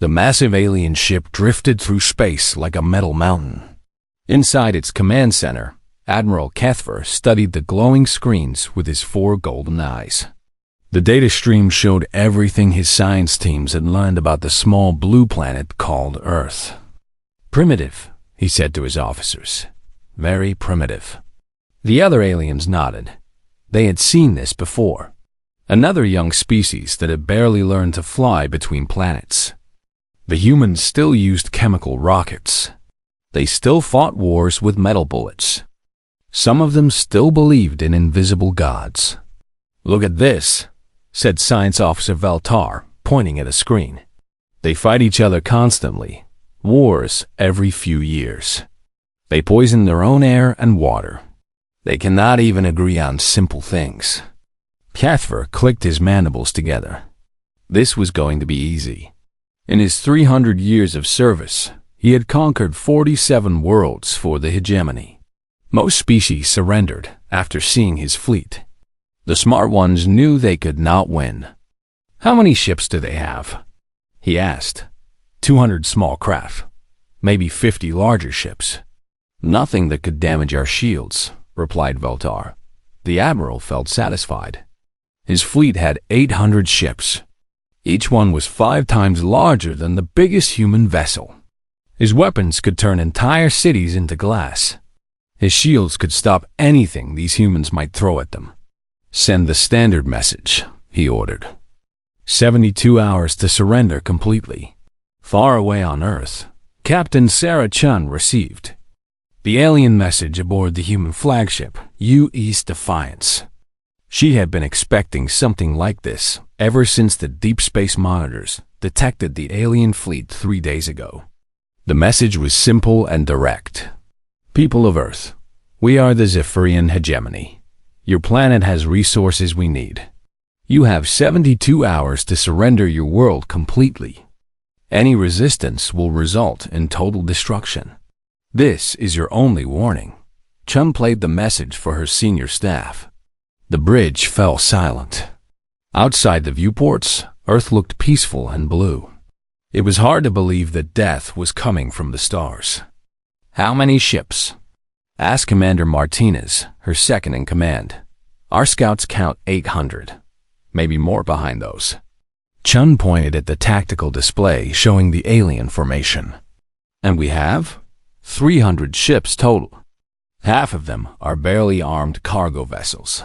The massive alien ship drifted through space like a metal mountain. Inside its command center, Admiral Kethver studied the glowing screens with his 4 golden eyes. The data stream showed everything his science teams had learned about the small blue planet called Earth. "Primitive," he said to his officers. "Very primitive." The other aliens nodded. They had seen this before. Another young species that had barely learned to fly between planets. The humans still used chemical rockets. They still fought wars with metal bullets. Some of them still believed in invisible gods. "Look at this," said Science Officer Veltar, pointing at a screen. "They fight each other constantly. Wars every few years. They poison their own air and water. They cannot even agree on simple things." Kethver clicked his mandibles together. This was going to be easy. In his 300 years of service, he had conquered 47 worlds for the hegemony. Most species surrendered after seeing his fleet. The smart ones knew they could not win. "How many ships do they have?" he asked. 200 small craft, maybe 50 larger ships. "Nothing that could damage our shields," replied Veltar. The Admiral felt satisfied. His fleet had 800 ships. Each one was 5 times larger than the biggest human vessel. His weapons could turn entire cities into glass. His shields could stop anything these humans might throw at them. "Send the standard message," he ordered. 72 hours to surrender completely. Far away on Earth, Captain Sarah Chun received the alien message aboard the human flagship, U.S. Defiance. She had been expecting something like this ever since the deep space monitors detected the alien fleet 3 days ago. The message was simple and direct. "People of Earth, we are the Zephyrian hegemony. Your planet has resources we need. You have 72 hours to surrender your world completely. Any resistance will result in total destruction. This is your only warning." Chun played the message for her senior staff. The bridge fell silent. Outside the viewports, Earth looked peaceful and blue. It was hard to believe that death was coming from the stars. "How many ships?" asked Commander Martinez, her second in command. "Our scouts count 800, maybe more behind those." Chun pointed at the tactical display showing the alien formation. "And we have 300 ships total. Half of them are barely armed cargo vessels."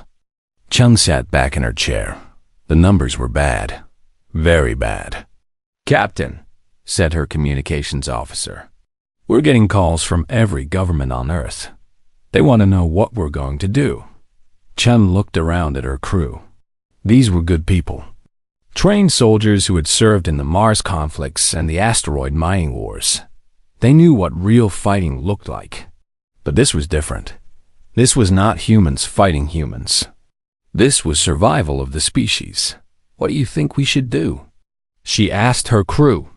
Chun sat back in her chair. The numbers were bad. Very bad. "Captain," said her communications officer, "we're getting calls from every government on Earth. They want to know what we're going to do." Chun looked around at her crew. These were good people. Trained soldiers who had served in the Mars conflicts and the asteroid mining wars. They knew what real fighting looked like. But this was different. This was not humans fighting humans. This was survival of the species. "What do you think we should do?" she asked her crew.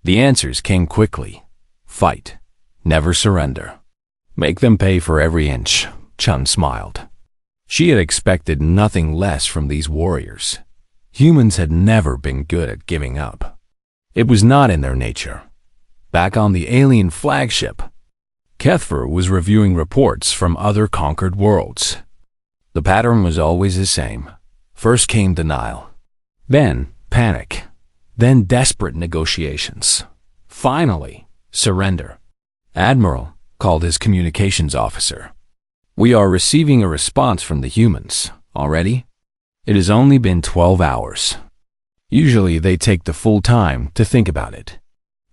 The answers came quickly. "Fight. Never surrender. Make them pay for every inch," Chun smiled. She had expected nothing less from these warriors. Humans had never been good at giving up. It was not in their nature. Back on the alien flagship, Kethver was reviewing reports from other conquered worlds. The pattern was always the same. First came denial, then panic, then desperate negotiations. Finally, surrender. Admiral called his communications officer. "We are receiving a response from the humans already. It has only been 12 hours. Usually they take the full time to think about it."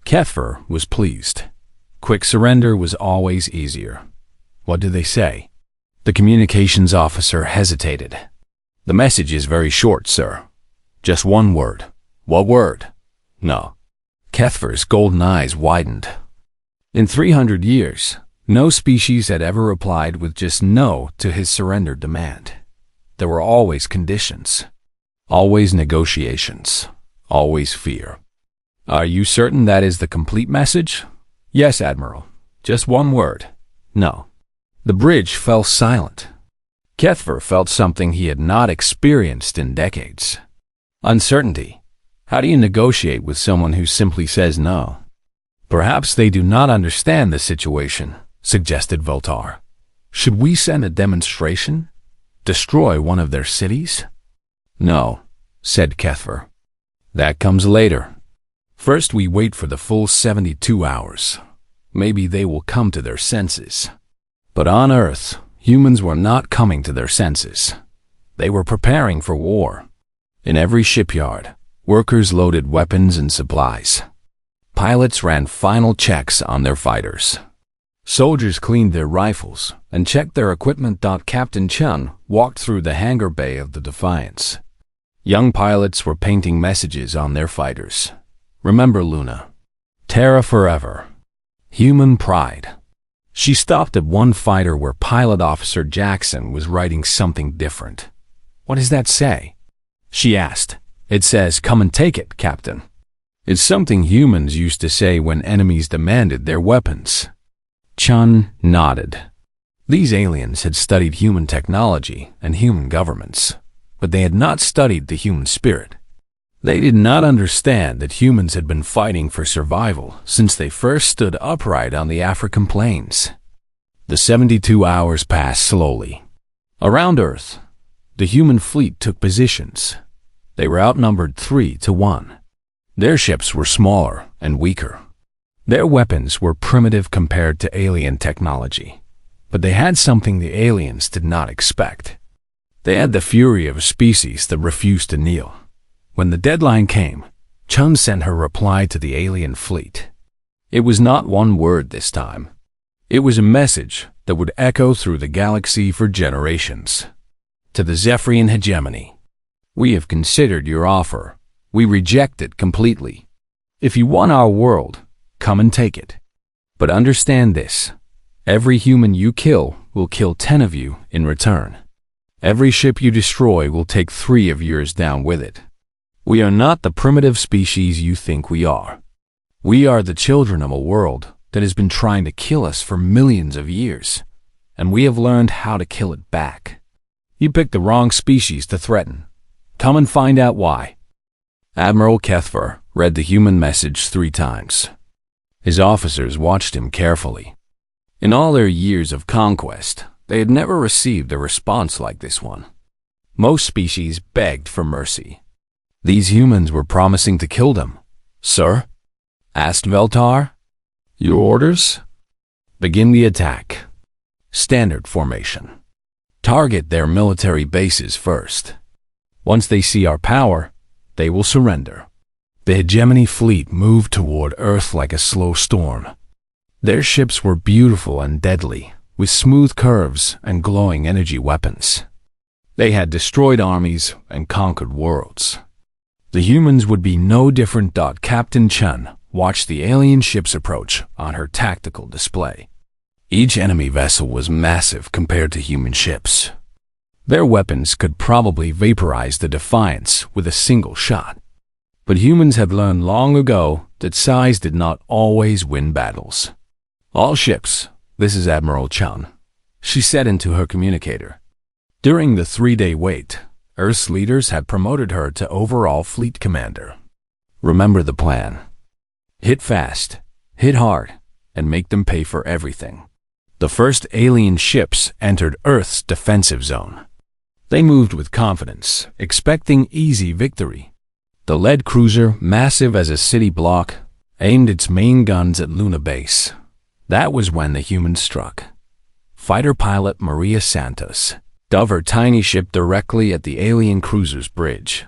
Kethver was pleased. Quick surrender was always easier. "What did they say?" The communications officer hesitated. "The message is very short, sir. Just one word." "What word?" "No." Kethver's golden eyes widened. In 300 years, no species had ever replied with just no to his surrender demand. There were always conditions, always negotiations, always fear. "Are you certain that is the complete message?" "Yes, Admiral. Just one word. No." The bridge fell silent. Kethver felt something he had not experienced in decades. Uncertainty. How do you negotiate with someone who simply says no? Perhaps they do not understand the situation, suggested Voltar. Should we send a demonstration? Destroy one of their cities? No, said Kethver. That comes later. First we wait for the full 72 hours. Maybe they will come to their senses. But on Earth, humans were not coming to their senses. They were preparing for war. In every shipyard, workers loaded weapons and supplies. Pilots ran final checks on their fighters. Soldiers cleaned their rifles and checked their equipment. Captain Chun walked through the hangar bay of the Defiance. Young pilots were painting messages on their fighters. Remember Luna. Terra forever. Human pride. She stopped at one fighter where Pilot Officer Jackson was writing something different. What does that say? She asked. It says, "Come and take it, Captain." It's something humans used to say when enemies demanded their weapons. Chun nodded. These aliens had studied human technology and human governments, but they had not studied the human spirit. They did not understand that humans had been fighting for survival since they first stood upright on the African plains. The 72 hours passed slowly. Around Earth, the human fleet took positions. They were outnumbered 3-1. Their ships were smaller and weaker. Their weapons were primitive compared to alien technology, but they had something the aliens did not expect. They had the fury of a species that refused to kneel. When the deadline came, Chun sent her reply to the alien fleet. It was not one word this time. It was a message that would echo through the galaxy for generations. To the Zephyrian hegemony. We have considered your offer. We reject it completely. If you want our world, come and take it. But understand this. Every human you kill will kill 10 of you in return. Every ship you destroy will take 3 of yours down with it. We are not the primitive species you think we are. We are the children of a world that has been trying to kill us for millions of years, and we have learned how to kill it back. You picked the wrong species to threaten. Come and find out why. Admiral Kethver read the human message 3 times. His officers watched him carefully. In all their years of conquest, they had never received a response like this one. Most species begged for mercy. These humans were promising to kill them. Sir? Asked Veltar. Your orders? Begin the attack. Standard formation. Target their military bases first. Once they see our power, they will surrender. The hegemony fleet moved toward Earth like a slow storm. Their ships were beautiful and deadly, with smooth curves and glowing energy weapons. They had destroyed armies and conquered worlds. The humans would be no different. Captain Chun watched the alien ships approach on her tactical display. Each enemy vessel was massive compared to human ships. Their weapons could probably vaporize the Defiance with a single shot. But humans had learned long ago that size did not always win battles. All ships, this is Admiral Chun, she said into her communicator. During the 3-day wait, Earth's leaders had promoted her to overall fleet commander. Remember the plan. Hit fast, hit hard, and make them pay for everything. The first alien ships entered Earth's defensive zone. They moved with confidence, expecting easy victory. The lead cruiser, massive as a city block, aimed its main guns at Luna Base. That was when the humans struck. Fighter pilot Maria Santos dove her tiny ship directly at the alien cruiser's bridge.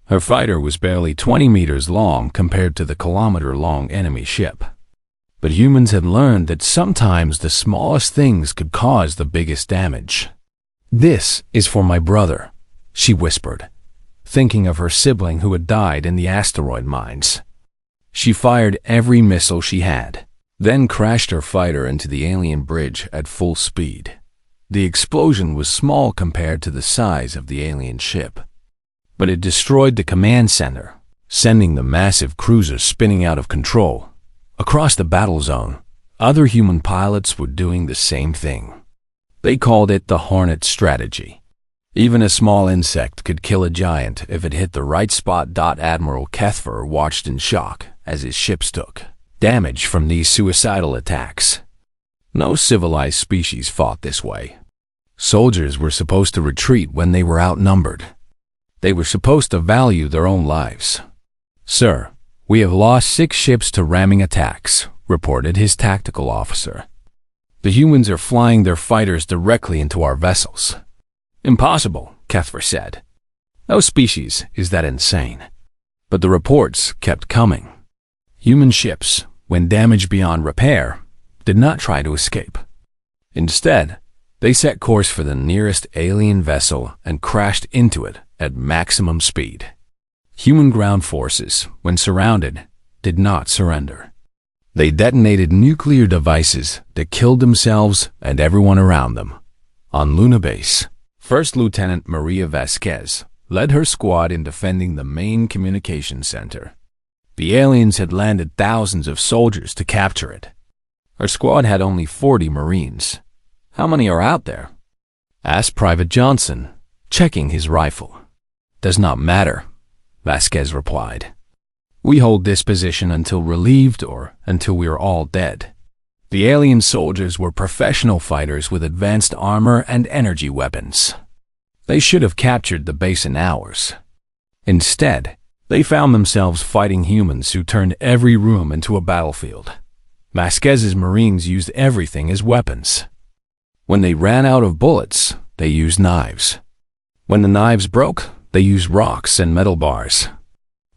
Her fighter was barely 20 meters long compared to the kilometer-long enemy ship. But humans had learned that sometimes the smallest things could cause the biggest damage. This is for my brother, she whispered, thinking of her sibling who had died in the asteroid mines. She fired every missile she had, then crashed her fighter into the alien bridge at full speed. The explosion was small compared to the size of the alien ship, but it destroyed the command center, sending the massive cruiser spinning out of control. Across the battle zone, other human pilots were doing the same thing. They called it the Hornet strategy. Even a small insect could kill a giant if it hit the right spot. Admiral Kethfer watched in shock as his ships took damage from these suicidal attacks. No civilized species fought this way. Soldiers were supposed to retreat when they were outnumbered. They were supposed to value their own lives. "Sir, we have lost 6 ships to ramming attacks," reported his tactical officer. "The humans are flying their fighters directly into our vessels." "Impossible," Kethfer said. "No species is that insane." But the reports kept coming. Human ships, when damaged beyond repair, did not try to escape. Instead, they set course for the nearest alien vessel and crashed into it at maximum speed. Human ground forces, when surrounded, did not surrender. They detonated nuclear devices that killed themselves and everyone around them. On Luna Base, First Lieutenant Maria Vasquez led her squad in defending the main communications center. The aliens had landed thousands of soldiers to capture it. Her squad had only 40 Marines. "How many are out there?" asked Private Johnson, checking his rifle. "Does not matter," Vasquez replied. "We hold this position until relieved or until we are all dead." The alien soldiers were professional fighters with advanced armor and energy weapons. They should have captured the base in hours. Instead, they found themselves fighting humans who turned every room into a battlefield. Vasquez's Marines used everything as weapons. When they ran out of bullets, they used knives. When the knives broke, they used rocks and metal bars.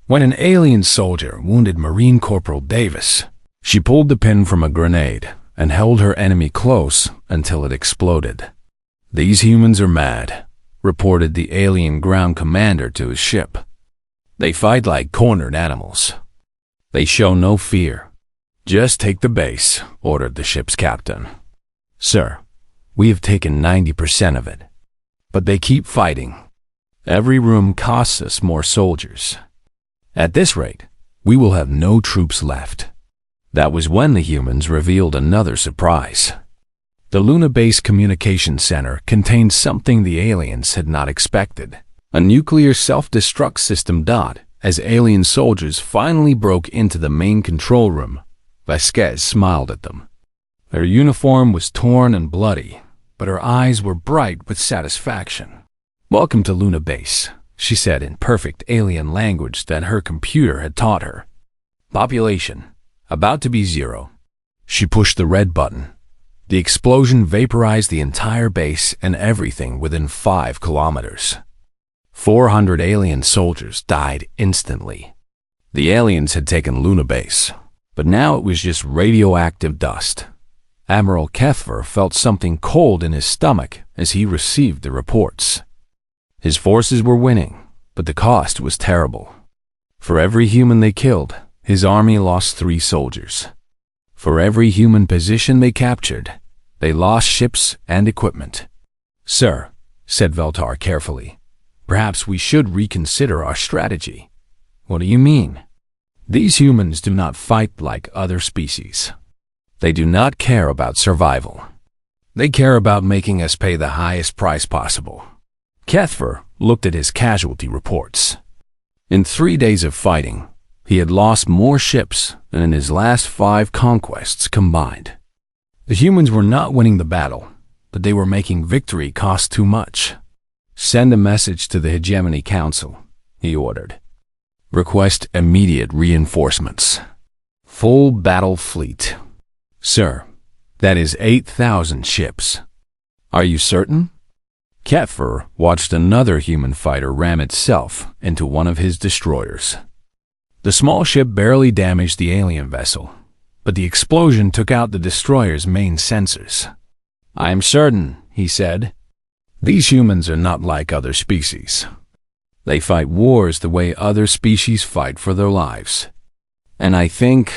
When an alien soldier wounded Marine Corporal Davis, she pulled the pin from a grenade and held her enemy close until it exploded. "These humans are mad," reported the alien ground commander to his ship. "They fight like cornered animals. They show no fear." "Just take the base," ordered the ship's captain. "Sir, we have taken 90% of it. But they keep fighting. Every room costs us more soldiers. At this rate, we will have no troops left." That was when the humans revealed another surprise. The Luna Base Communication Center contained something the aliens had not expected. A nuclear self-destruct system. As alien soldiers finally broke into the main control room, Vasquez smiled at them. Her uniform was torn and bloody, but her eyes were bright with satisfaction. "Welcome to Luna Base," she said in perfect alien language that her computer had taught her. "Population, about to be 0. She pushed the red button. The explosion vaporized the entire base and everything within 5 kilometers. 400 alien soldiers died instantly. The aliens had taken Luna Base, but now it was just radioactive dust. Admiral Kethfer felt something cold in his stomach as he received the reports. His forces were winning, but the cost was terrible. For every human they killed, his army lost 3 soldiers. For every human position they captured, they lost ships and equipment. "Sir," said Veltar carefully, "perhaps we should reconsider our strategy." "What do you mean?" "These humans do not fight like other species. They do not care about survival. They care about making us pay the highest price possible." Kethfer looked at his casualty reports. In 3 days of fighting, he had lost more ships than in his last 5 conquests combined. The humans were not winning the battle, but they were making victory cost too much. "Send a message to the Hegemony Council," he ordered. "Request immediate reinforcements. Full battle fleet." "Sir, that is 8,000 ships." "Are you certain?" Kethfer watched another human fighter ram itself into one of his destroyers. The small ship barely damaged the alien vessel, but the explosion took out the destroyer's main sensors. "I am certain," he said. "These humans are not like other species. They fight wars the way other species fight for their lives. And I think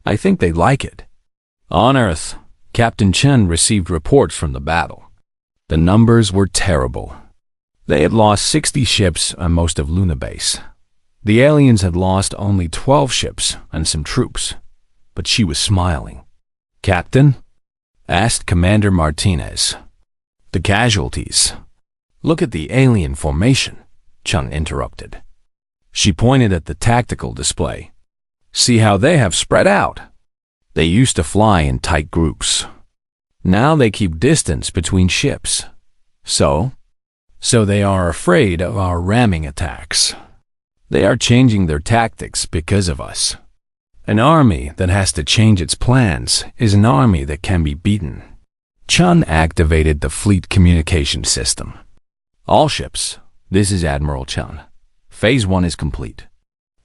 they like it." On Earth, Captain Chen received reports from the battle. The numbers were terrible. They had lost 60 ships on most of Luna Base. The aliens had lost only 12 ships and some troops, but she was smiling. "Captain?" asked Commander Martinez. "The casualties." Look at the alien formation, Chun interrupted. She pointed at the tactical display. See how they have spread out? They used to fly in tight groups. Now they keep distance between ships. So they are afraid of our ramming attacks. They are changing their tactics because of us. An army that has to change its plans is an army that can be beaten. Chun activated the fleet communication system. All ships, this is Admiral Chun. Phase 1 is complete.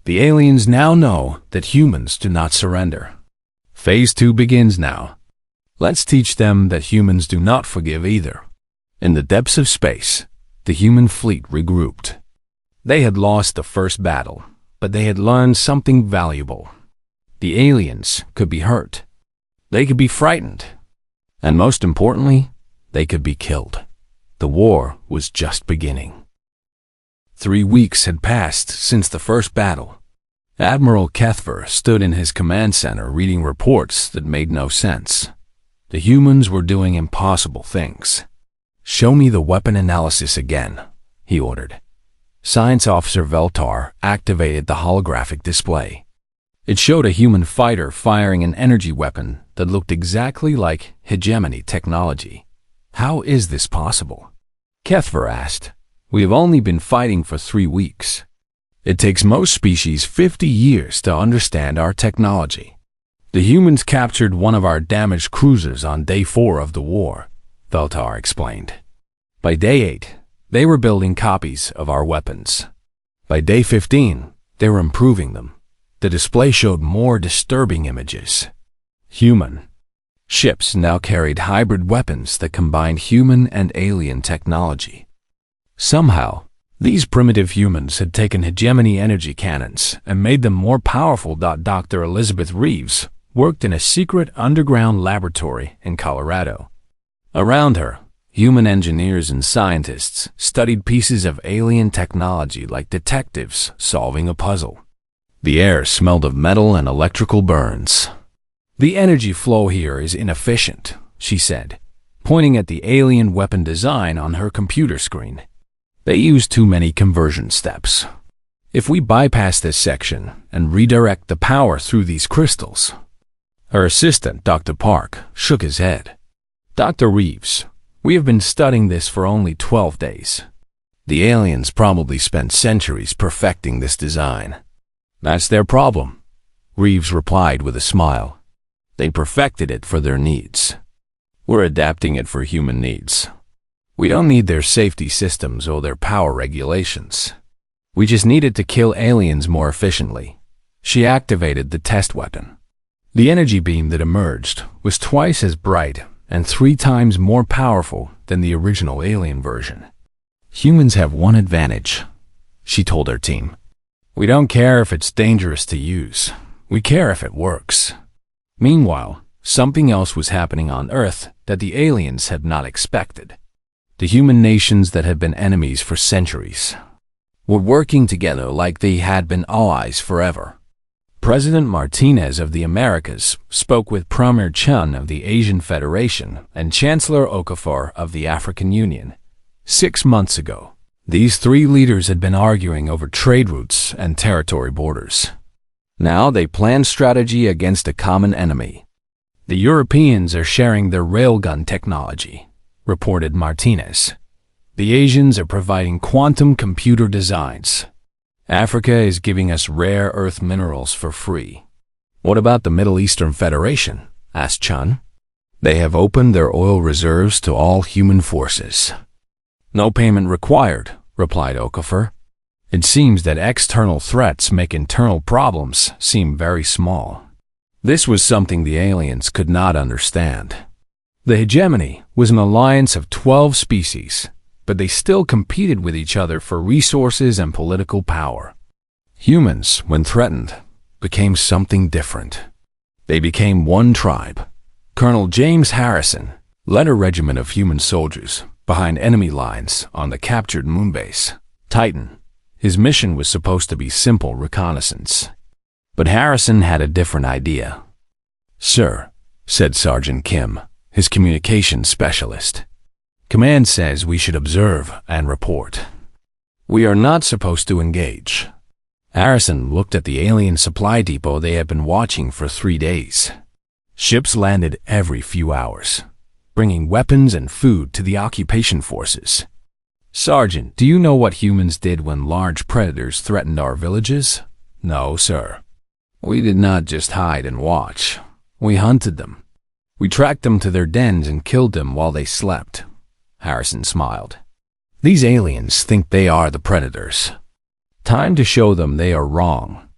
The aliens now know that humans do not surrender. Phase 2 begins now. Let's teach them that humans do not forgive either. In the depths of space, the human fleet regrouped. They had lost the first battle, but they had learned something valuable. The aliens could be hurt. They could be frightened. And most importantly, they could be killed. The war was just beginning. 3 weeks had passed since the first battle. Admiral Kethver stood in his command center reading reports that made no sense. The humans were doing impossible things. Show me the weapon analysis again, he ordered. Science Officer Veltar activated the holographic display. It showed a human fighter firing an energy weapon that looked exactly like hegemony technology. How is this possible? Kethver asked. We have only been fighting for 3 weeks. It takes most species 50 years to understand our technology. The humans captured one of our damaged cruisers on day 4 of the war, Veltar explained. By day 8, they were building copies of our weapons. By day 15, they were improving them. The display showed more disturbing images. Human ships now carried hybrid weapons that combined human and alien technology. Somehow, these primitive humans had taken hegemony energy cannons and made them more powerful. Dr. Elizabeth Reeves worked in a secret underground laboratory in Colorado. Around her, human engineers and scientists studied pieces of alien technology like detectives solving a puzzle. The air smelled of metal and electrical burns. The energy flow here is inefficient, she said, pointing at the alien weapon design on her computer screen. They use too many conversion steps. If we bypass this section and redirect the power through these crystals. Her assistant, Dr. Park, shook his head. Dr. Reeves, we have been studying this for only 12 days. The aliens probably spent centuries perfecting this design. That's their problem, Reeves replied with a smile. They perfected it for their needs. We're adapting it for human needs. We don't need their safety systems or their power regulations. We just needed to kill aliens more efficiently. She activated the test weapon. The energy beam that emerged was twice as bright and 3 times more powerful than the original alien version. Humans have one advantage, she told her team. We don't care if it's dangerous to use. We care if it works. Meanwhile, something else was happening on Earth that the aliens had not expected. The human nations that had been enemies for centuries were working together like they had been allies forever. President Martinez of the Americas spoke with Premier Chun of the Asian Federation and Chancellor Okafor of the African Union. 6 months ago, these 3 leaders had been arguing over trade routes and territory borders. Now they plan strategy against a common enemy. The Europeans are sharing their railgun technology, reported Martinez. The Asians are providing quantum computer designs. Africa is giving us rare earth minerals for free. What about the Middle Eastern Federation? Asked Chun. They have opened their oil reserves to all human forces. No payment required, replied Okafor. It seems that external threats make internal problems seem very small. This was something the aliens could not understand. The hegemony was an alliance of 12 species, but they still competed with each other for resources and political power. Humans, when threatened, became something different. They became one tribe. Colonel James Harrison led a regiment of human soldiers behind enemy lines on the captured moonbase, Titan. His mission was supposed to be simple reconnaissance. But Harrison had a different idea. Sir, said Sergeant Kim, his communications specialist, Command says we should observe and report. We are not supposed to engage. Harrison looked at the alien supply depot they had been watching for 3 days. Ships landed every few hours, bringing weapons and food to the occupation forces. Sergeant, do you know what humans did when large predators threatened our villages? No, sir. We did not just hide and watch. We hunted them. We tracked them to their dens and killed them while they slept. Harrison smiled. These aliens think they are the predators. Time to show them they are wrong.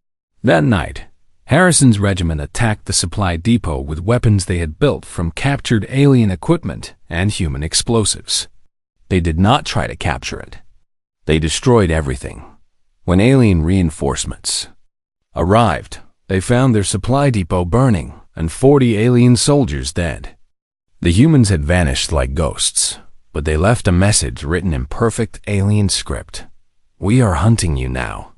That night, Harrison's regiment attacked the supply depot with weapons they had built from captured alien equipment and human explosives. They did not try to capture it. They destroyed everything. When alien reinforcements arrived, they found their supply depot burning and 40 alien soldiers dead. The humans had vanished like ghosts, but they left a message written in perfect alien script. We are hunting you now.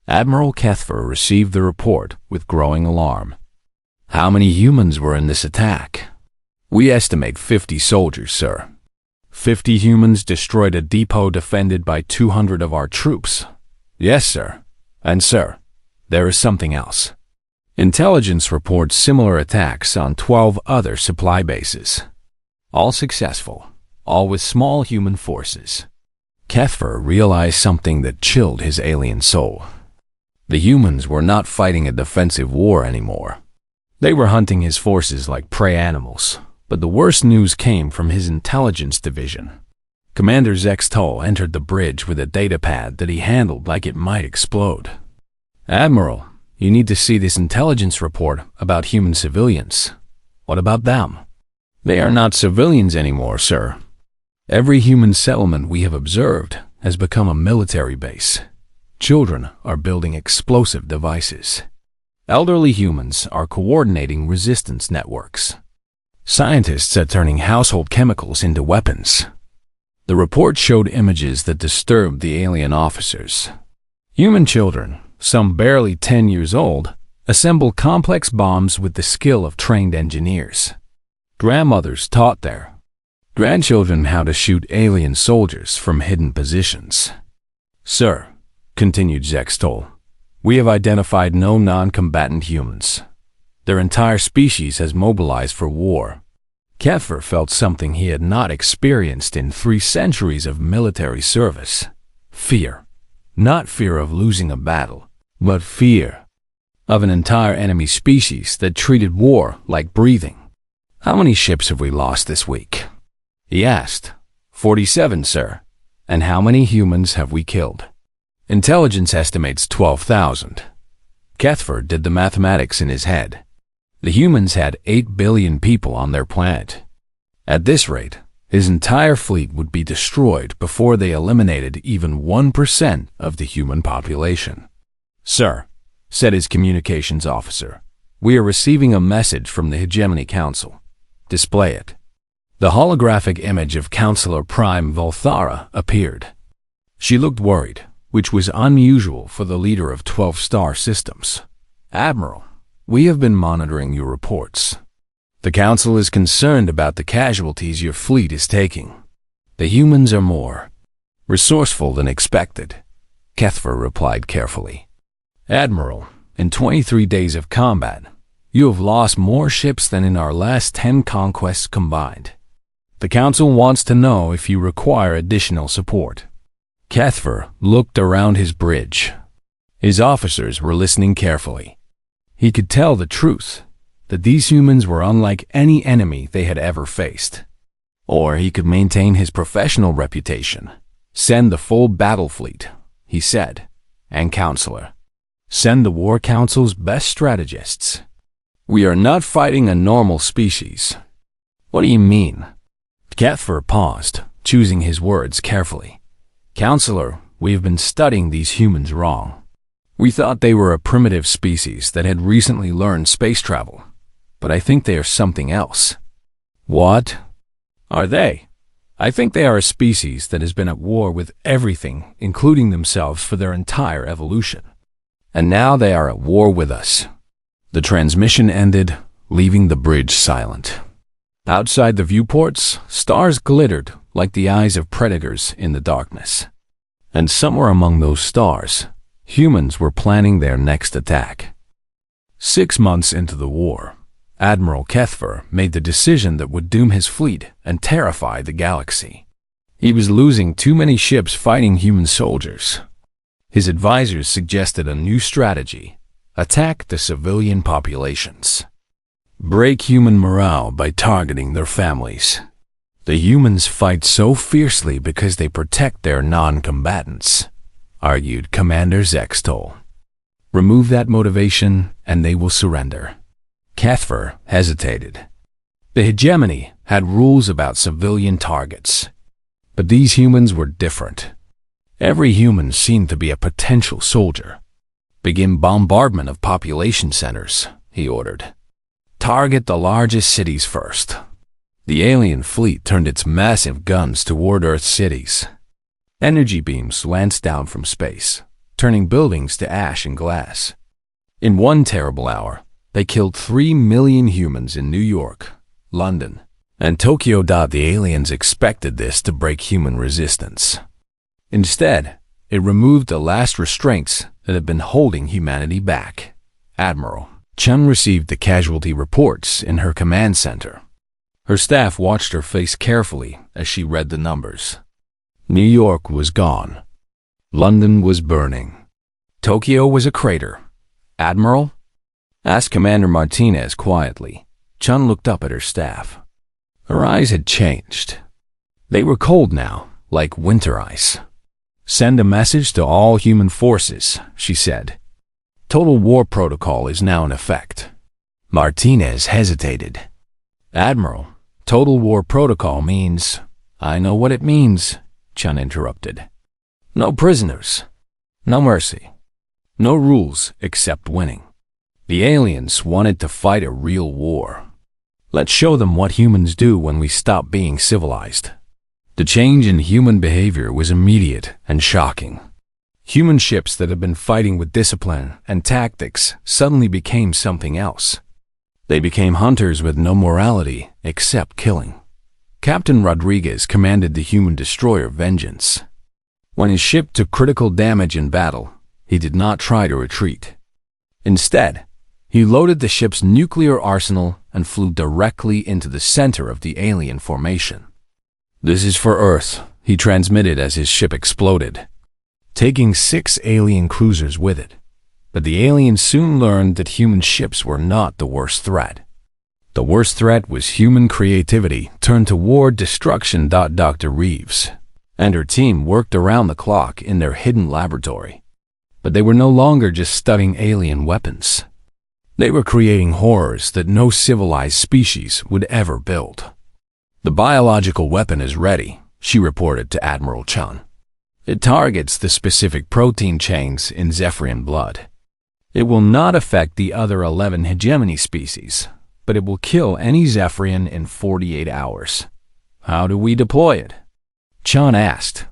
Admiral Kethfer received the report with growing alarm. How many humans were in this attack? We estimate 50 soldiers, sir. 50 humans destroyed a depot defended by 200 of our troops. Yes, sir. And, sir, there is something else. Intelligence reports similar attacks on 12 other supply bases. All successful, all with small human forces. Kethfer realized something that chilled his alien soul. The humans were not fighting a defensive war anymore. They were hunting his forces like prey animals. But the worst news came from his intelligence division. Commander Zextol entered the bridge with a datapad that he handled like it might explode. Admiral, you need to see this intelligence report about human civilians. What about them? They are not civilians anymore, sir. Every human settlement we have observed has become a military base. Children are building explosive devices. Elderly humans are coordinating resistance networks. Scientists are turning household chemicals into weapons. The report showed images that disturbed the alien officers. Human children, some barely 10 years old, assemble complex bombs with the skill of trained engineers. Grandmothers taught their grandchildren how to shoot alien soldiers from hidden positions. Sir, continued Zextol, we have identified no non-combatant humans. Their entire species has mobilized for war. Kethfer felt something he had not experienced in 3 centuries of military service. Fear. Not fear of losing a battle, but fear of an entire enemy species that treated war like breathing. How many ships have we lost this week? He asked. 47, sir. And how many humans have we killed? Intelligence estimates 12,000. Kethfer did the mathematics in his head. The humans had 8 billion people on their planet. At this rate, his entire fleet would be destroyed before they eliminated even 1% of the human population. Sir, said his communications officer, we are receiving a message from the Hegemony Council. Display it. The holographic image of Counselor Prime Volthara appeared. She looked worried, which was unusual for the leader of 12-star systems. Admiral, we have been monitoring your reports. The Council is concerned about the casualties your fleet is taking. The humans are more resourceful than expected, Kethfer replied carefully. Admiral, in 23 days of combat, you have lost more ships than in our last 10 conquests combined. The Council wants to know if you require additional support. Kethfer looked around his bridge. His officers were listening carefully. He could tell the truth, that these humans were unlike any enemy they had ever faced. Or he could maintain his professional reputation. Send the full battle fleet, he said, and Counselor. Send the War Council's best strategists. We are not fighting a normal species. What do you mean? Kethfer paused, choosing his words carefully. Counselor, we have been studying these humans wrong. We thought they were a primitive species that had recently learned space travel, but I think they are something else. What are they? I think they are a species that has been at war with everything, including themselves, for their entire evolution. And now they are at war with us. The transmission ended, leaving the bridge silent. Outside the viewports, stars glittered like the eyes of predators in the darkness. And somewhere among those stars, humans were planning their next attack. 6 months into the war, Admiral Kethver made the decision that would doom his fleet and terrify the galaxy. He was losing too many ships fighting human soldiers. His advisors suggested a new strategy: attack the civilian populations. Break human morale by targeting their families. The humans fight so fiercely because they protect their non-combatants, argued Commander Zextol. Remove that motivation and they will surrender. Kethver hesitated. The hegemony had rules about civilian targets, but these humans were different. Every human seemed to be a potential soldier. Begin bombardment of population centers, he ordered. Target the largest cities first. The alien fleet turned its massive guns toward Earth cities. Energy beams lanced down from space, turning buildings to ash and glass. In one terrible hour, they killed 3 million humans in New York, London, and Tokyo. The aliens expected this to break human resistance. Instead, it removed the last restraints that had been holding humanity back. Admiral Chun received the casualty reports in her command center. Her staff watched her face carefully as she read the numbers. New York was gone. London was burning. Tokyo was a crater. Admiral? Asked Commander Martinez quietly. Chun looked up at her staff. Her eyes had changed. They were cold now, like winter ice. Send a message to all human forces, she said. Total war protocol is now in effect. Martinez hesitated. Admiral, total war protocol means... I know what it means, Chun interrupted. No prisoners. No mercy. No rules except winning. The aliens wanted to fight a real war. Let's show them what humans do when we stop being civilized. The change in human behavior was immediate and shocking. Human ships that had been fighting with discipline and tactics suddenly became something else. They became hunters with no morality except killing. Captain Rodriguez commanded the human destroyer Vengeance. When his ship took critical damage in battle, he did not try to retreat. Instead, he loaded the ship's nuclear arsenal and flew directly into the center of the alien formation. This is for Earth, he transmitted as his ship exploded, taking 6 alien cruisers with it. But the aliens soon learned that human ships were not the worst threat. The worst threat was human creativity turned toward destruction. Dr. Reeves and her team worked around the clock in their hidden laboratory. But they were no longer just studying alien weapons. They were creating horrors that no civilized species would ever build. The biological weapon is ready, she reported to Admiral Chun. It targets the specific protein chains in Zephyrian blood. It will not affect the other 11 hegemony species, but it will kill any Zephyrian in 48 hours. How do we deploy it? Chun asked.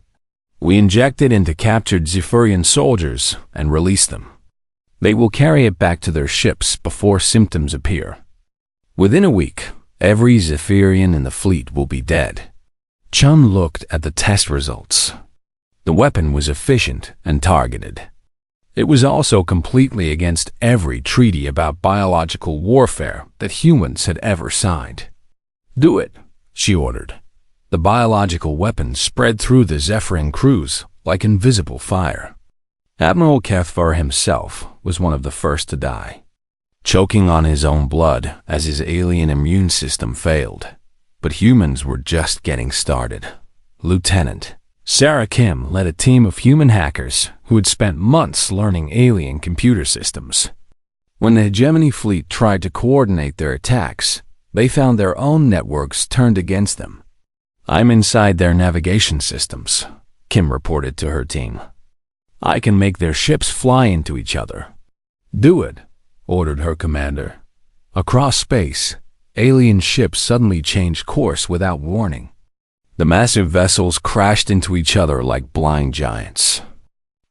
We inject it into captured Zephyrian soldiers and release them. They will carry it back to their ships before symptoms appear. Within a week, every Zephyrian in the fleet will be dead. Chun looked at the test results. The weapon was efficient and targeted. It was also completely against every treaty about biological warfare that humans had ever signed. Do it, she ordered. The biological weapon spread through the Zephyrian crews like invisible fire. Admiral Kethvar himself was one of the first to die, choking on his own blood as his alien immune system failed. But humans were just getting started. Lieutenant Sarah Kim led a team of human hackers who had spent months learning alien computer systems. When the hegemony fleet tried to coordinate their attacks, they found their own networks turned against them. I'm inside their navigation systems, Kim reported to her team. I can make their ships fly into each other. Do it, ordered her commander. Across space, alien ships suddenly changed course without warning. The massive vessels crashed into each other like blind giants.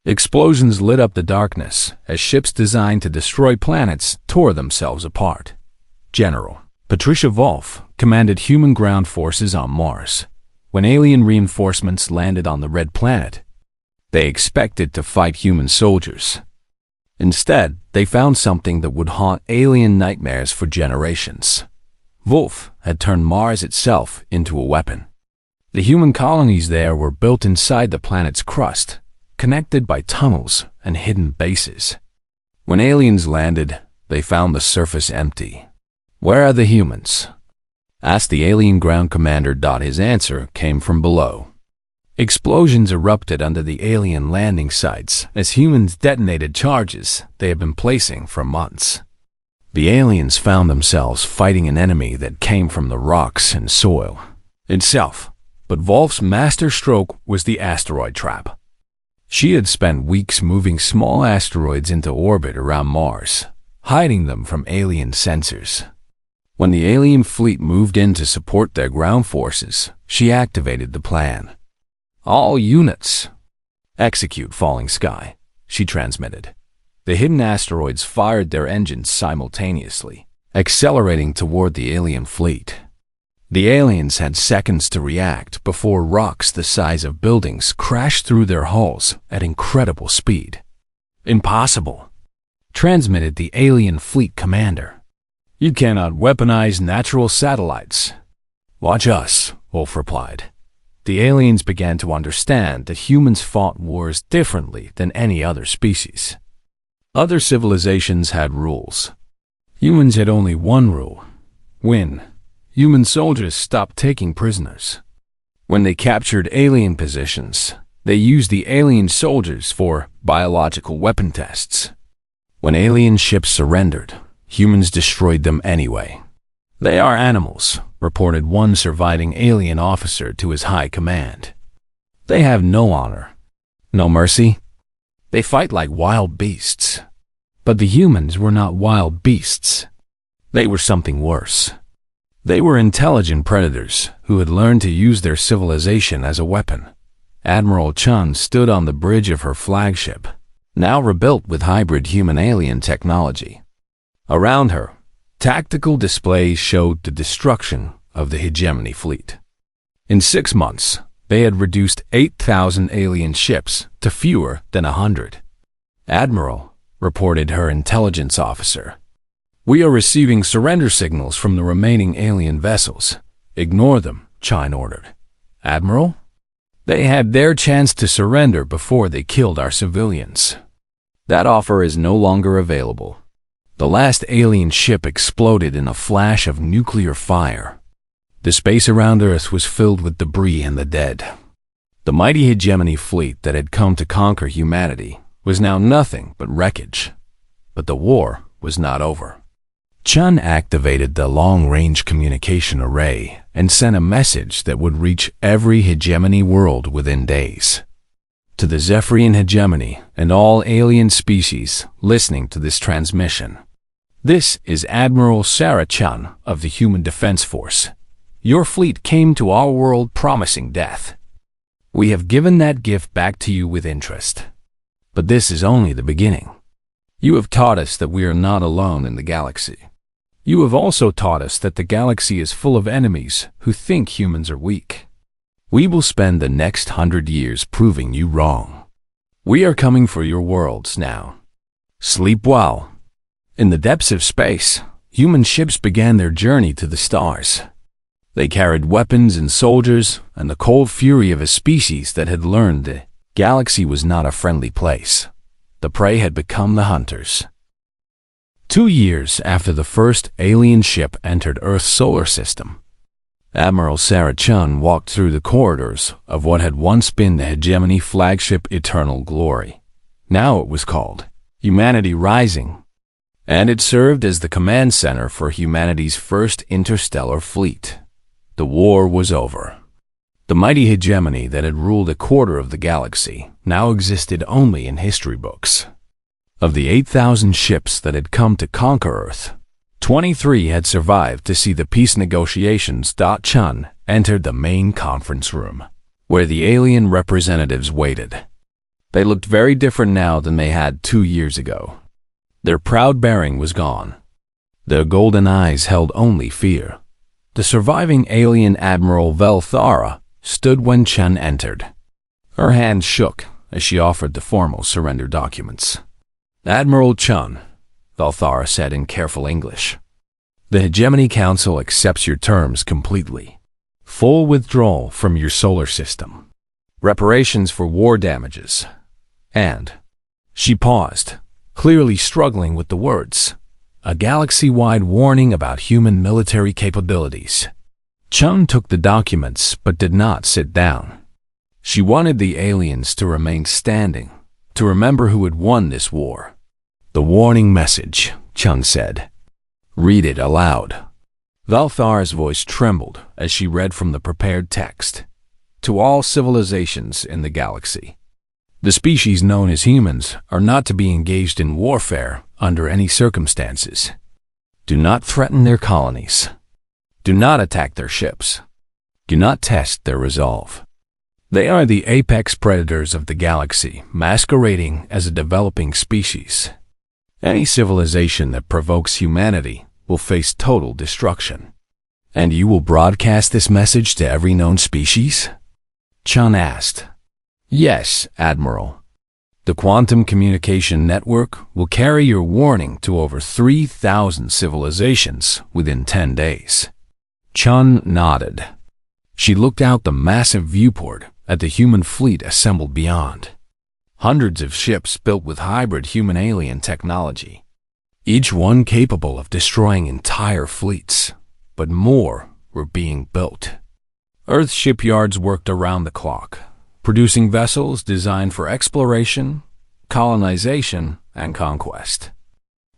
Explosions lit up the darkness as ships designed to destroy planets tore themselves apart. General Patricia Wolf commanded human ground forces on Mars. when alien reinforcements landed on the Red Planet, they expected to fight human soldiers. Instead, they found something that would haunt alien nightmares for generations. Wolf had turned Mars itself into a weapon. The human colonies there were built inside the planet's crust, connected by tunnels and hidden bases. When aliens landed, they found the surface empty. "Where are the humans?" asked the alien ground commander. His answer came from below. Explosions erupted under the alien landing sites as humans detonated charges they had been placing for months. The aliens found themselves fighting an enemy that came from the rocks and soil itself, but Wolf's master stroke was the asteroid trap. She had spent weeks moving small asteroids into orbit around Mars, hiding them from alien sensors. When the alien fleet moved in to support their ground forces, she activated the plan. "All units, execute Falling Sky," she transmitted. The hidden asteroids fired their engines simultaneously, accelerating toward the alien fleet. The aliens had seconds to react before rocks the size of buildings crashed through their hulls at incredible speed. "Impossible," transmitted the alien fleet commander. "You cannot weaponize natural satellites." "Watch us," Wolf replied. The aliens began to understand that humans fought wars differently than any other species. Other civilizations had rules. Humans had only one rule: win. Human soldiers stopped taking prisoners. When they captured alien positions, they used the alien soldiers for biological weapon tests. When alien ships surrendered, humans destroyed them anyway. "They are animals," reported one surviving alien officer to his high command. "They have no honor, no mercy. They fight like wild beasts." But the humans were not wild beasts. They were something worse. They were intelligent predators who had learned to use their civilization as a weapon. Admiral Chun stood on the bridge of her flagship, now rebuilt with hybrid human-alien technology. Around her, tactical displays showed the destruction of the hegemony fleet. In 6 months, they had reduced 8,000 alien ships to fewer than 100. "Admiral," reported her intelligence officer, "we are receiving surrender signals from the remaining alien vessels. Ignore them," Chine ordered. "Admiral? They had their chance to surrender before they killed our civilians. That offer is no longer available." The last alien ship exploded in a flash of nuclear fire. The space around Earth was filled with debris and the dead. The mighty hegemony fleet that had come to conquer humanity was now nothing but wreckage. But the war was not over. Chun activated the long-range communication array and sent a message that would reach every hegemony world within days. To the Zephyrian hegemony and all alien species listening to this transmission, "This is Admiral Sarah Chun of the Human Defense Force. Your fleet came to our world promising death. We have given that gift back to you with interest. But this is only the beginning. You have taught us that we are not alone in the galaxy. You have also taught us that the galaxy is full of enemies who think humans are weak. We will spend the next 100 years proving you wrong. We are coming for your worlds now. Sleep well." In the depths of space, human ships began their journey to the stars. They carried weapons and soldiers and the cold fury of a species that had learned the galaxy was not a friendly place. The prey had become the hunters. 2 years after the first alien ship entered Earth's solar system, Admiral Sarah Chun walked through the corridors of what had once been the hegemony flagship Eternal Glory. Now it was called Humanity Rising, and it served as the command center for humanity's first interstellar fleet. The war was over. The mighty hegemony that had ruled a quarter of the galaxy now existed only in history books. Of the 8,000 ships that had come to conquer Earth, 23 had survived to see the peace negotiations. Chun entered the main conference room, where the alien representatives waited. They looked very different now than they had 2 years ago. Their proud bearing was gone. Their golden eyes held only fear. The surviving alien Admiral Velthara stood when Chen entered. Her hand shook as she offered the formal surrender documents. "Admiral Chen," Valthara said in careful English, "the Hegemony Council accepts your terms completely. Full withdrawal from your solar system. Reparations for war damages. And—" She paused, clearly struggling with the words. "A galaxy-wide warning about human military capabilities." Chen took the documents but did not sit down. She wanted the aliens to remain standing, to remember who had won this war. "The warning message," Chen said. "Read it aloud." Valthara's voice trembled as she read from the prepared text. "To all civilizations in the galaxy. The species known as humans are not to be engaged in warfare under any circumstances. Do not threaten their colonies. Do not attack their ships. Do not test their resolve. They are the apex predators of the galaxy, masquerading as a developing species. Any civilization that provokes humanity will face total destruction." "And you will broadcast this message to every known species?" Chen asked. "Yes, Admiral. The quantum communication network will carry your warning to over 3,000 civilizations within 10 days. Chen nodded. She looked out the massive viewport at the human fleet assembled beyond. Hundreds of ships built with hybrid human-alien technology, each one capable of destroying entire fleets, but more were being built. Earth shipyards worked around the clock, producing vessels designed for exploration, colonization, and conquest.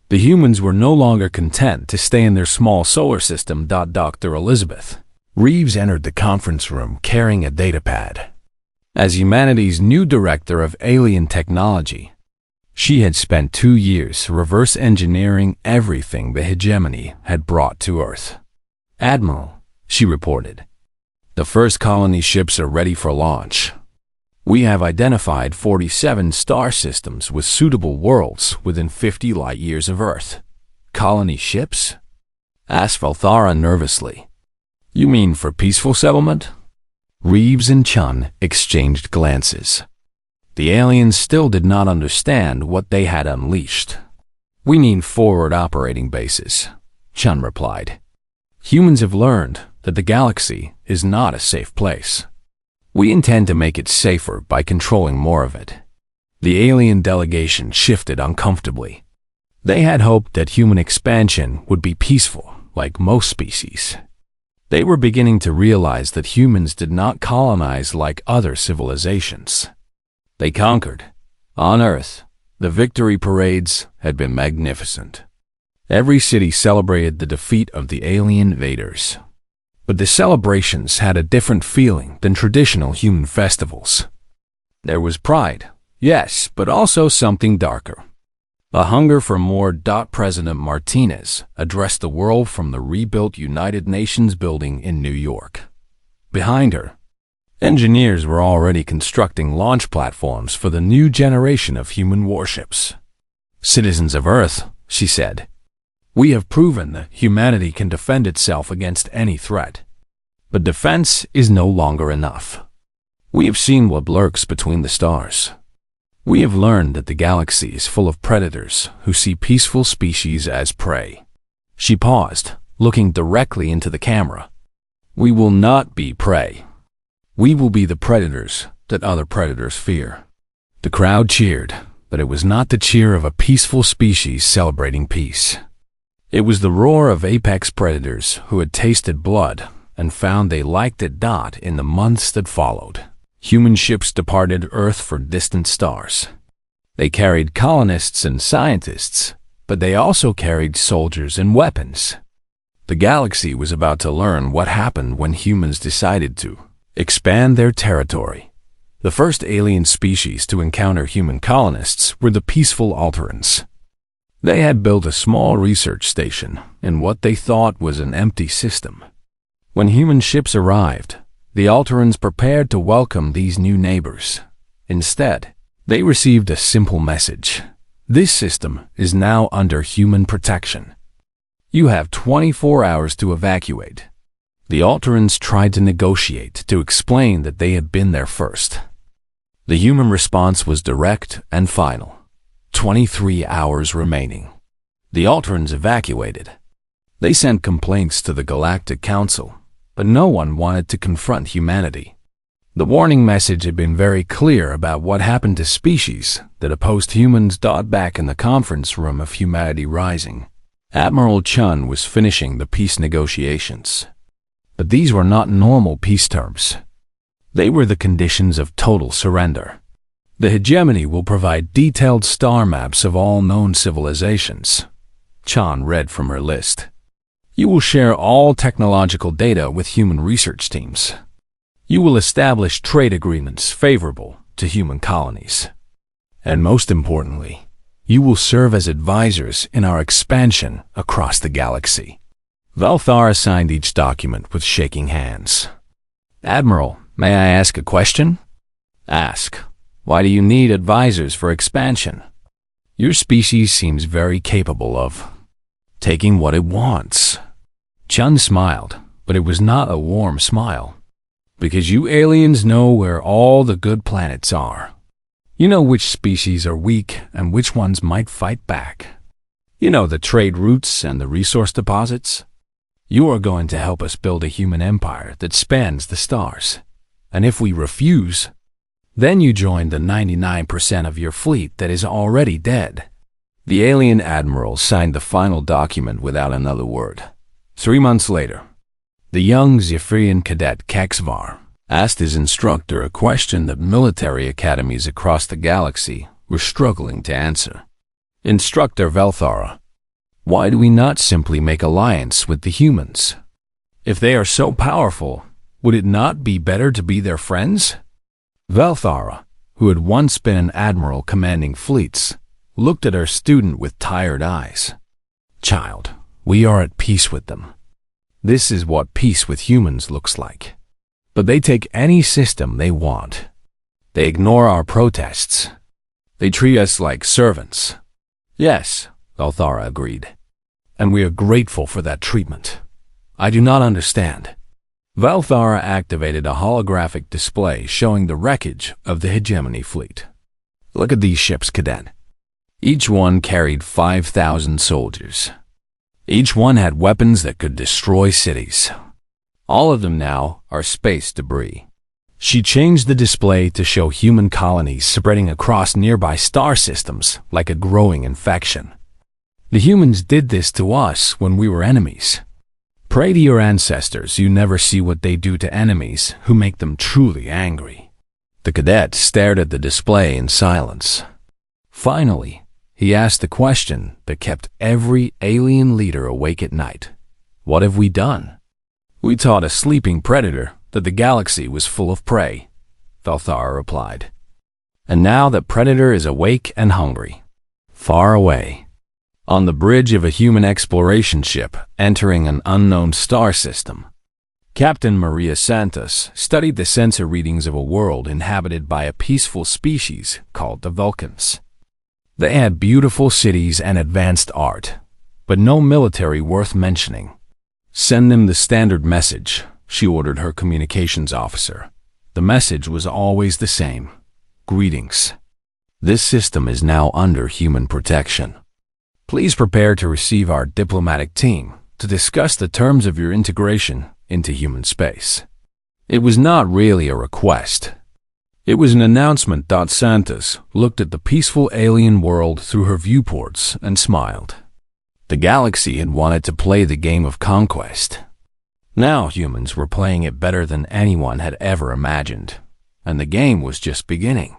The humans were no longer content to stay in their small solar system. Dr. Elizabeth Reeves entered the conference room carrying a datapad. As humanity's new director of alien technology, she had spent 2 years reverse engineering everything the hegemony had brought to Earth. "Admiral," she reported, "the first colony ships are ready for launch. We have identified 47 star systems with suitable worlds within 50 light-years of Earth." "Colony ships?" asked Valthara nervously. "You mean for peaceful settlement?" Reeves and Chen exchanged glances. The aliens still did not understand what they had unleashed. "We mean forward operating bases," Chen replied. "Humans have learned that the galaxy is not a safe place. We intend to make it safer by controlling more of it." The alien delegation shifted uncomfortably. They had hoped that human expansion would be peaceful, like most species. They were beginning to realize that humans did not colonize like other civilizations. They conquered. On Earth, the victory parades had been magnificent. Every city celebrated the defeat of the alien invaders. But the celebrations had a different feeling than traditional human festivals. There was pride, yes, but also something darker. A hunger for more. President Martinez addressed the world from the rebuilt United Nations building in New York. Behind her, engineers were already constructing launch platforms for the new generation of human warships. "Citizens of Earth," she said, "we have proven that humanity can defend itself against any threat. But defense is no longer enough. We have seen what lurks between the stars. We have learned that the galaxy is full of predators who see peaceful species as prey." She paused, looking directly into the camera. "We will not be prey. We will be the predators that other predators fear." The crowd cheered, but it was not the cheer of a peaceful species celebrating peace. It was the roar of apex predators who had tasted blood and found they liked it. In the months that followed, human ships departed Earth for distant stars. They carried colonists and scientists, but they also carried soldiers and weapons. The galaxy was about to learn what happened when humans decided to expand their territory. The first alien species to encounter human colonists were the peaceful Alterans. They had built a small research station in what they thought was an empty system. When human ships arrived, the Alterans prepared to welcome these new neighbors. Instead, they received a simple message. "This system is now under human protection. You have 24 hours to evacuate. The Alterans tried to negotiate to explain that they had been there first. The human response was direct and final. 23 hours remaining. The Alterans evacuated. They sent complaints to the Galactic Council, but no one wanted to confront humanity. The warning message had been very clear about what happened to species that opposed humans. Back in the conference room of Humanity Rising, Admiral Chun was finishing the peace negotiations. But these were not normal peace terms. They were the conditions of total surrender. The hegemony will provide detailed star maps of all known civilizations. Chan read from her list. You will share all technological data with human research teams. You will establish trade agreements favorable to human colonies. And most importantly, you will serve as advisors in our expansion across the galaxy. Valthara signed each document with shaking hands. Admiral, may I ask a question? Ask. Why do you need advisors for expansion? Your species seems very capable of taking what it wants. Chun smiled, but it was not a warm smile. Because you aliens know where all the good planets are. You know which species are weak and which ones might fight back. You know the trade routes and the resource deposits. You are going to help us build a human empire that spans the stars. And if we refuse, then you join the 99% of your fleet that is already dead. The alien admiral signed the final document without another word. 3 months later, the young Zephyrian cadet Kexvar asked his instructor a question that military academies across the galaxy were struggling to answer. Instructor Velthara, why do we not simply make alliance with the humans? If they are so powerful, would it not be better to be their friends? Velthara, who had once been an admiral commanding fleets, looked at her student with tired eyes. Child, we are at peace with them. This is what peace with humans looks like. But they take any system they want. They ignore our protests. They treat us like servants. Yes, Valthara agreed. And we are grateful for that treatment. I do not understand. Valthara activated a holographic display showing the wreckage of the hegemony fleet. Look at these ships, cadet. Each one carried 5,000 soldiers. Each one had weapons that could destroy cities. All of them now are space debris. She changed the display to show human colonies spreading across nearby star systems like a growing infection. The humans did this to us when we were enemies. Pray to your ancestors you never see what they do to enemies who make them truly angry. The cadet stared at the display in silence. Finally, he asked the question that kept every alien leader awake at night. What have we done? We taught a sleeping predator that the galaxy was full of prey, Valthara replied. And now that predator is awake and hungry. Far away, on the bridge of a human exploration ship entering an unknown star system, Captain Maria Santos studied the sensor readings of a world inhabited by a peaceful species called the Vulcans. They had beautiful cities and advanced art, but no military worth mentioning. Send them the standard message, she ordered her communications officer. The message was always the same. Greetings. This system is now under human protection. Please prepare to receive our diplomatic team to discuss the terms of your integration into human space. It was not really a request. It was an announcement. Santos looked at the peaceful alien world through her viewports and smiled. The galaxy had wanted to play the game of conquest. Now humans were playing it better than anyone had ever imagined, and the game was just beginning.